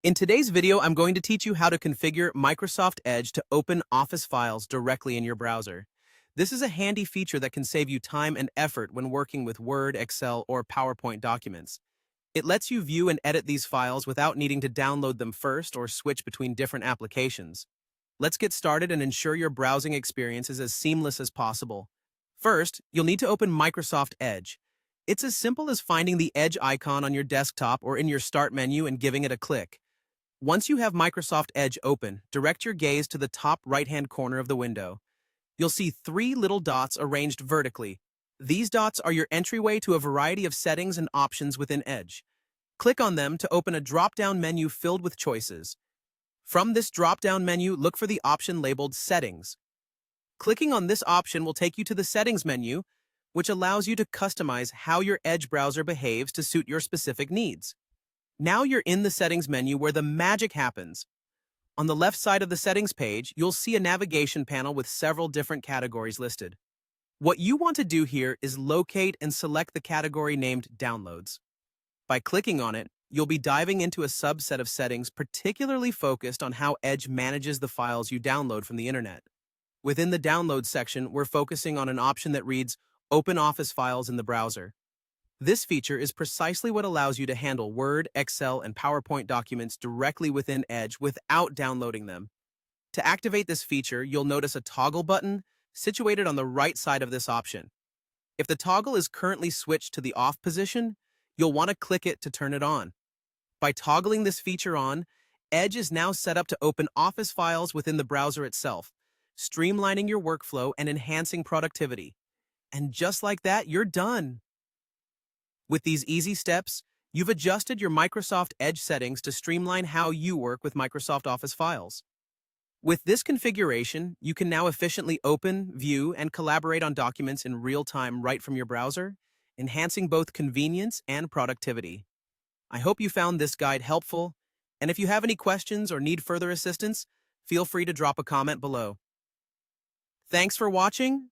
In today's video, I'm going to teach you how to configure Microsoft Edge to open Office files directly in your browser. This is a handy feature that can save you time and effort when working with Word, Excel, or PowerPoint documents. It lets you view and edit these files without needing to download them first or switch between different applications. Let's get started and ensure your browsing experience is as seamless as possible. First, you'll need to open Microsoft Edge. It's as simple as finding the Edge icon on your desktop or in your Start menu and giving it a click. Once you have Microsoft Edge open, direct your gaze to the top right-hand corner of the window. You'll see three little dots arranged vertically. These dots are your entryway to a variety of settings and options within Edge. Click on them to open a drop-down menu filled with choices. From this drop-down menu, look for the option labeled Settings. Clicking on this option will take you to the Settings menu, which allows you to customize how your Edge browser behaves to suit your specific needs. Now you're in the Settings menu where the magic happens. On the left side of the Settings page, you'll see a navigation panel with several different categories listed. What you want to do here is locate and select the category named Downloads. By clicking on it, you'll be diving into a subset of settings particularly focused on how Edge manages the files you download from the internet. Within the Downloads section, we're focusing on an option that reads Open Office files in the browser. This feature is precisely what allows you to handle Word, Excel, and PowerPoint documents directly within Edge without downloading them. To activate this feature, you'll notice a toggle button situated on the right side of this option. If the toggle is currently switched to the off position, you'll want to click it to turn it on. By toggling this feature on, Edge is now set up to open Office files within the browser itself, streamlining your workflow and enhancing productivity. And just like that, you're done. With these easy steps, you've adjusted your Microsoft Edge settings to streamline how you work with Microsoft Office files. With this configuration, you can now efficiently open, view, and collaborate on documents in real time right from your browser, enhancing both convenience and productivity. I hope you found this guide helpful, and if you have any questions or need further assistance, feel free to drop a comment below. Thanks for watching,